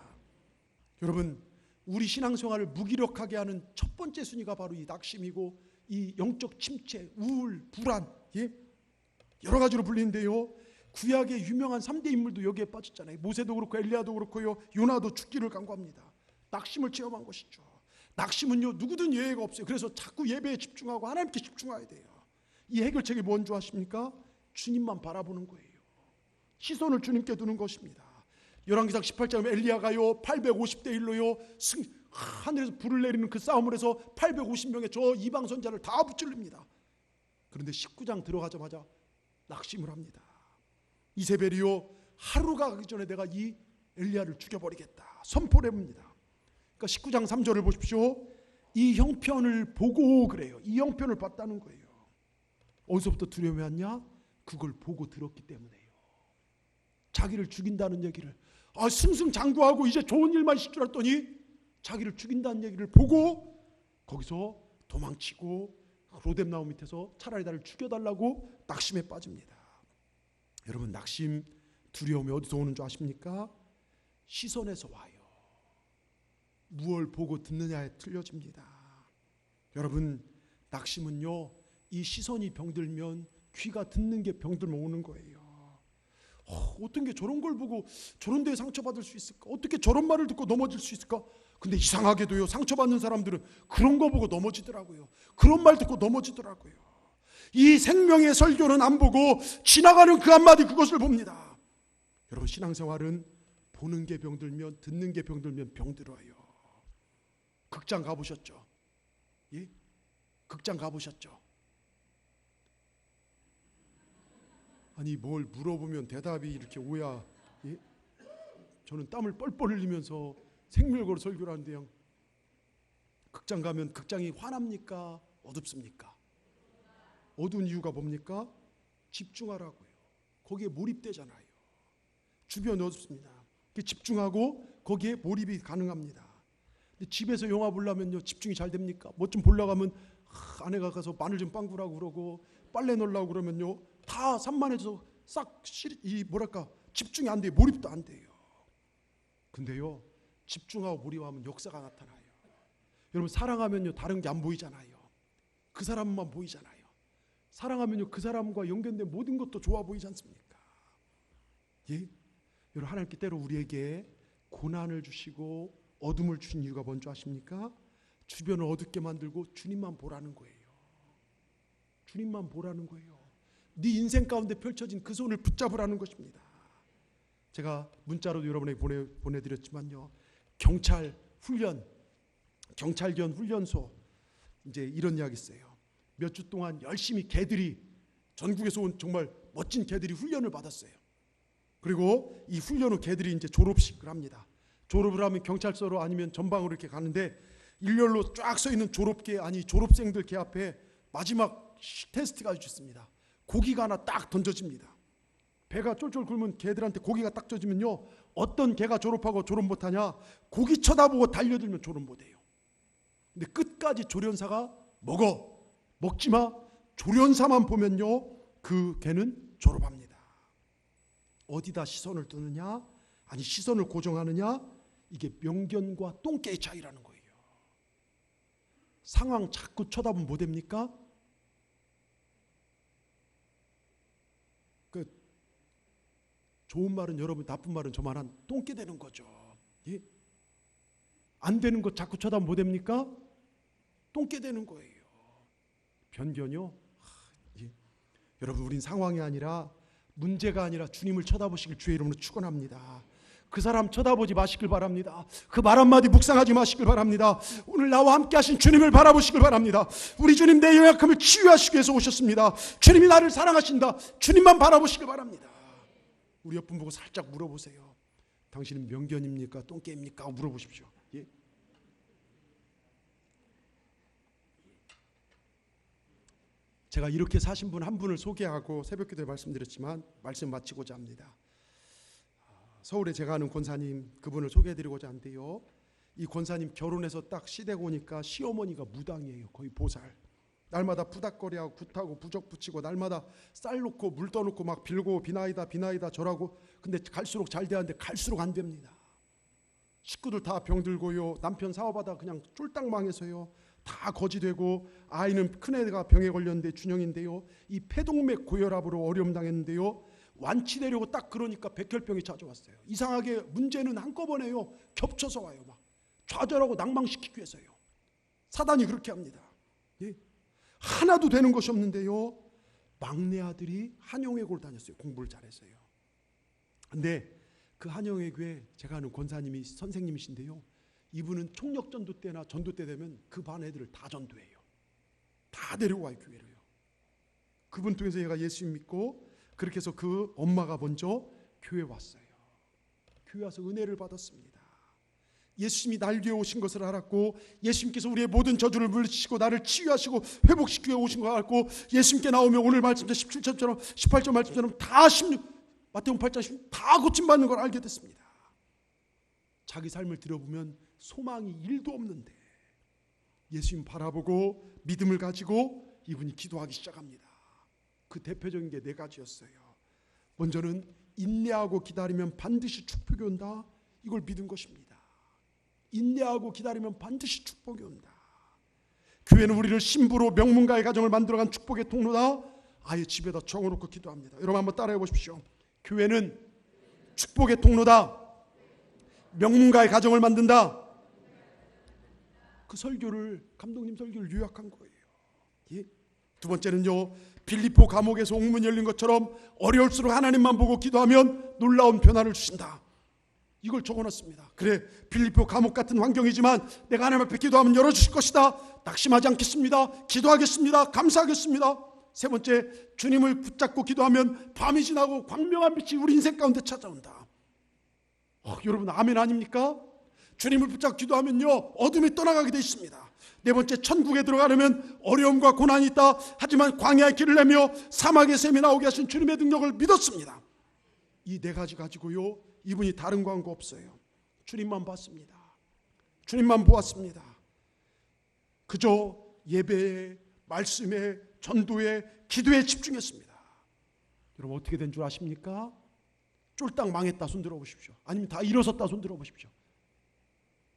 여러분, 우리 신앙생활을 무기력하게 하는 첫 번째 순위가 바로 이 낙심이고 이 영적 침체, 우울, 불안, 예? 여러 가지로 불리는데요, 구약의 유명한 3대 인물도 여기에 빠졌잖아요. 모세도 그렇고 엘리야도 그렇고요, 요나도 죽기를 간구합니다. 낙심을 체험한 것이죠. 낙심은요, 누구든 예외가 없어요. 그래서 자꾸 예배에 집중하고 하나님께 집중해야 돼요. 이 해결책이 뭔지 아십니까? 주님만 바라보는 거예요. 시선을 주님께 두는 것입니다. 열왕기상 18장에 엘리야가요 850대 1로요 하늘에서 불을 내리는 그 싸움을 해서 850명의 저 이방 선자를 다 붙들립니다. 그런데 19장 들어가자마자 낙심을 합니다. 이세벨이요, 하루가 가기 전에 내가 이 엘리야를 죽여버리겠다 선포를 합니다. 그러니까 19장 3절을 보십시오. 이 형편을 보고 그래요. 이 형편을 봤다는 거예요. 어디서부터 두려움이 왔냐? 그걸 보고 들었기 때문에요. 자기를 죽인다는 얘기를 승승장구하고 이제 좋은 일만 있을 줄 알았더니 자기를 죽인다는 얘기를 보고 거기서 도망치고 로뎀 나무 밑에서 차라리 나를 죽여달라고 낙심에 빠집니다. 여러분, 낙심, 두려움이 어디서 오는 줄 아십니까? 시선에서 와요. 무엇을 보고 듣느냐에 틀려집니다. 여러분, 낙심은요, 이 시선이 병들면 귀가 듣는 게 병들면 오는 거예요. 어떤 게 저런 걸 보고 저런 데에 상처받을 수 있을까? 어떻게 저런 말을 듣고 넘어질 수 있을까? 근데 이상하게도요, 상처받는 사람들은 그런 거 보고 넘어지더라고요. 그런 말 듣고 넘어지더라고요. 이 생명의 설교는 안 보고 지나가는 그 한마디 그것을 봅니다. 여러분, 신앙생활은 보는 게 병들면 듣는 게 병들면 병들어요. 극장 가보셨죠? 예? 극장 가보셨죠? 아니, 뭘 물어보면 대답이 이렇게 오야. 예? 저는 땀을 뻘뻘 흘리면서 생멸고로 설교를 하는데요, 극장 가면 극장이 환합니까? 어둡습니까? 어두운 이유가 뭡니까? 집중하라고요. 거기에 몰입되잖아요. 주변이 어둡습니다. 집중하고 거기에 몰입이 가능합니다. 근데 집에서 영화 보려면요, 집중이 잘 됩니까? 뭐 좀 보려고 하면 아내가 가서 마늘 좀 빵꾸라고 그러고 빨래 넣으려고 그러면요, 다 산만해져서 싹 집중이 안 돼요. 몰입도 안 돼요. 근데요, 집중하고 몰입하면 역사가 나타나요. 여러분, 사랑하면요, 다른 게 안 보이잖아요. 그 사람만 보이잖아요. 사랑하면요, 그 사람과 연결된 모든 것도 좋아 보이지 않습니까? 예? 여러분, 하나님께 때로 우리에게 고난을 주시고 어둠을 주신 이유가 뭔지 아십니까? 주변을 어둡게 만들고 주님만 보라는 거예요. 주님만 보라는 거예요. 네 인생 가운데 펼쳐진 그 손을 붙잡으라는 것입니다. 제가 문자로도 여러분에게 보내드렸지만요, 경찰 훈련, 경찰견 훈련소, 이제 이런 이야기 있어요. 몇 주 동안 열심히 개들이, 전국에서 온 정말 멋진 개들이 훈련을 받았어요. 그리고 이 훈련 후 개들이 이제 졸업식을 합니다. 졸업을 하면 경찰서로 아니면 전방으로 이렇게 가는데, 일렬로 쫙 서 있는 졸업생들 개 앞에 마지막 테스트가 있습니다. 고기가 하나 딱 던져집니다. 배가 쫄쫄 굶은 개들한테 고기가 딱 던져지면요, 어떤 개가 졸업하고 졸업 못하냐? 고기 쳐다보고 달려들면 졸업 못해요. 근데 끝까지 조련사가 먹지 마. 조련사만 보면요, 그 개는 졸업합니다. 어디다 시선을 두느냐? 아니 시선을 고정하느냐? 이게 명견과 똥개의 차이라는 거예요. 상황 자꾸 쳐다보면 뭐 됩니까? 그 좋은 말은 여러분, 나쁜 말은 저만한 똥개 되는 거죠. 예? 안 되는 거 자꾸 쳐다보면 뭐 됩니까? 똥개 되는 거예요. 변견이요? 예. 여러분, 우린 상황이 아니라 문제가 아니라 주님을 쳐다보시길 주의 이름으로 축원합니다. 그 사람 쳐다보지 마시길 바랍니다. 그 말 한마디 묵상하지 마시길 바랍니다. 오늘 나와 함께 하신 주님을 바라보시길 바랍니다. 우리 주님 내 연약함을 치유하시기 위해서 오셨습니다. 주님이 나를 사랑하신다. 주님만 바라보시길 바랍니다. 우리 옆분 보고 살짝 물어보세요. 당신은 명견입니까? 똥개입니까? 물어보십시오. 예? 제가 이렇게 사신 분 한 분을 소개하고 새벽기도에 말씀드렸지만 말씀 마치고자 합니다. 서울에 제가 아는 권사님, 그분을 소개해드리고자 하는데요, 이 권사님 결혼해서 딱 시댁 오니까 시어머니가 무당이에요. 거의 보살. 날마다 부닥거리하고 굿하고 부적 붙이고 날마다 쌀 놓고 물 떠놓고 막 빌고 비나이다 저라고. 근데 갈수록 잘 되는데 갈수록 안 됩니다. 식구들 다 병들고요, 남편 사업하다 그냥 쫄딱 망해서요, 다 거지 되고, 아이는 큰애가 병에 걸렸는데 준영인데요, 이 폐동맥 고혈압으로 어려움 당했는데요, 완치되려고 딱 그러니까 백혈병이 찾아왔어요. 이상하게 문제는 한꺼번에요, 겹쳐서 와요. 막 좌절하고 낭망시키기 위해서요. 사단이 그렇게 합니다. 예? 하나도 되는 것이 없는데요, 막내 아들이 한영외고를 다녔어요. 공부를 잘했어요. 근데 그 한영외교회 제가 아는 권사님이 선생님이신데요, 이분은 총력전도 때나 전도 때 되면 그 반 애들을 다 전도해요. 다 데려와요, 교회로요. 그분 통해서 얘가 예수 믿고, 그렇게 해서 그 엄마가 먼저 교회 왔어요. 교회 와서 은혜를 받았습니다. 예수님이 날 위해 오신 것을 알았고, 예수님께서 우리의 모든 저주를 물리치시고 나를 치유하시고 회복시키기 위해 오신 걸 알았고, 예수님께 나오면 오늘 말씀처럼 17절처럼 18절 말씀처럼 다 16, 마태복음 8장 16, 다 고침받는 걸 알게 됐습니다. 자기 삶을 들여보면 소망이 1도 없는데 예수님 바라보고 믿음을 가지고 이분이 기도하기 시작합니다. 그 대표적인 게 4가지였어요. 먼저는 인내하고 기다리면 반드시 축복이 온다. 이걸 믿은 것입니다. 인내하고 기다리면 반드시 축복이 온다. 교회는 우리를 신부로 명문가의 가정을 만들어간 축복의 통로다. 아예 집에다 적어놓고 기도합니다. 여러분 한번 따라해 보십시오. 교회는 축복의 통로다. 명문가의 가정을 만든다. 그 설교를, 감독님 설교를 요약한 거예요. 예? 두 번째는요, 빌립보 감옥에서 옥문이 열린 것처럼 어려울수록 하나님만 보고 기도하면 놀라운 변화를 주신다. 이걸 적어놨습니다. 그래, 빌립보 감옥 같은 환경이지만 내가 하나님 앞에 기도하면 열어주실 것이다. 낙심하지 않겠습니다. 기도하겠습니다. 감사하겠습니다. 세 번째, 주님을 붙잡고 기도하면 밤이 지나고 광명한 빛이 우리 인생 가운데 찾아온다. 여러분 아멘 아닙니까? 주님을 붙잡고 기도하면요, 어둠이 떠나가게 되어 있습니다. 네 번째, 천국에 들어가려면 어려움과 고난이 있다. 하지만 광야의 길을 내며 사막의 샘이 나오게 하신 주님의 능력을 믿었습니다. 이 4가지 가지고요, 이분이 다른 광고 없어요. 주님만 봤습니다. 주님만 보았습니다. 그저 예배에, 말씀에, 전도에, 기도에 집중했습니다. 여러분 어떻게 된 줄 아십니까? 쫄딱 망했다 손 들어보십시오. 아니면 다 일어섰다 손 들어보십시오.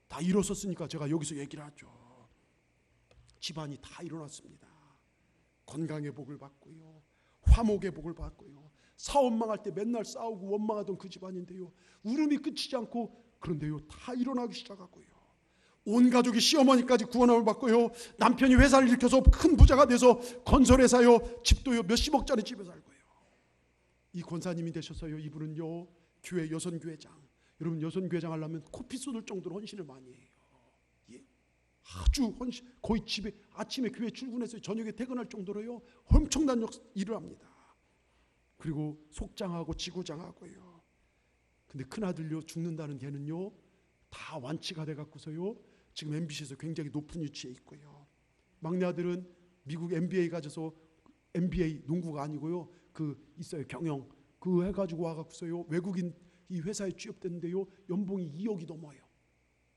다 일어섰으니까 제가 여기서 얘기를 하죠. 집안이 다 일어났습니다. 건강의 복을 받고요, 화목의 복을 받고요, 사업 망할 때 맨날 싸우고 원망하던 그 집안인데요, 울음이 끝이지 않고, 그런데요 다 일어나기 시작하고요, 온 가족이 시어머니까지 구원함을 받고요, 남편이 회사를 일으켜서 큰 부자가 돼서 건설회사요, 집도요 몇십억짜리 집에 살고요. 이 권사님이 되셔서요, 이분은요 교회 여선교회장, 여러분 여선교회장 하려면 코피 쏟을 정도로 헌신을 많이 해요. 예? 아주 헌신, 거의 집에 아침에 교회 출근해서 저녁에 퇴근할 정도로요 엄청난 일을 합니다. 그리고 속장하고 지구장하고요. 근데 큰아들요 죽는다는 걔는요 다 완치가 돼갖고서요 지금 MBC에서 굉장히 높은 위치에 있고요. 막내 아들은 미국 MBA 가져서, MBA 농구가 아니고요, 그 있어요 경영, 그 해가지고 와갖고서요 외국인 이 회사에 취업됐는데요 연봉이 2억이 넘어요.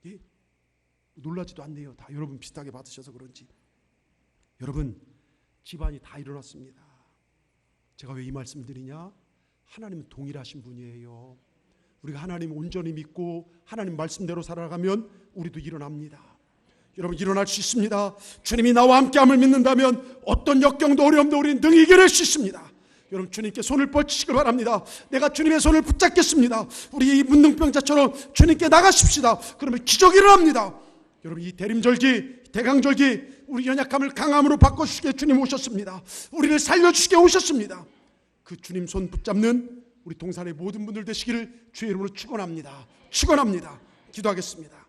예? 놀라지도 않네요. 다 여러분 비슷하게 받으셔서 그런지. 여러분 집안이 다 일어났습니다. 제가 왜 이 말씀을 드리냐? 하나님은 동일하신 분이에요. 우리가 하나님 온전히 믿고 하나님 말씀대로 살아가면 우리도 일어납니다. 여러분, 일어날 수 있습니다. 주님이 나와 함께함을 믿는다면 어떤 역경도 어려움도 우리는 능히 이겨낼 수 있습니다. 여러분, 주님께 손을 뻗치시길 바랍니다. 내가 주님의 손을 붙잡겠습니다. 우리 이 문둥병자처럼 주님께 나가십시다. 그러면 기적이 일어납니다. 여러분, 이 대림절기, 대강절기, 우리 연약함을 강함으로 바꿔주시게 주님 오셨습니다. 우리를 살려주시게 오셨습니다. 그 주님 손 붙잡는 우리 동산의 모든 분들 되시기를 주의 이름으로 축원합니다. 축원합니다. 기도하겠습니다.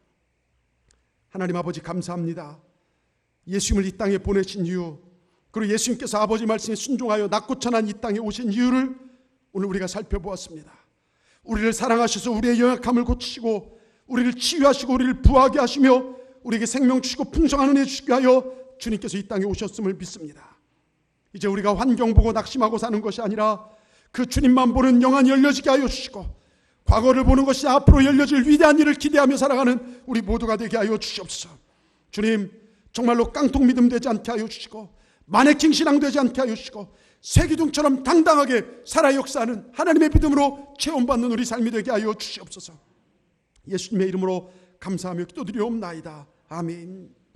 하나님 아버지, 감사합니다. 예수님을 이 땅에 보내신 이유, 그리고 예수님께서 아버지 말씀에 순종하여 낮고 천한 이 땅에 오신 이유를 오늘 우리가 살펴보았습니다. 우리를 사랑하셔서 우리의 연약함을 고치시고 우리를 치유하시고 우리를 부하게 하시며 우리에게 생명 주시고 풍성한 은혜 주시게 하여 주님께서 이 땅에 오셨음을 믿습니다. 이제 우리가 환경 보고 낙심하고 사는 것이 아니라 그 주님만 보는 영안이 열려지게 하여 주시고 과거를 보는 것이 앞으로 열려질 위대한 일을 기대하며 살아가는 우리 모두가 되게 하여 주시옵소서. 주님, 정말로 깡통 믿음 되지 않게 하여 주시고 마네킹 신앙 되지 않게 하여 주시고 새기둥처럼 당당하게 살아 역사하는 하나님의 믿음으로 체험받는 우리 삶이 되게 하여 주시옵소서. 예수님의 이름으로 감사하며 기도드리옵나이다. 아멘.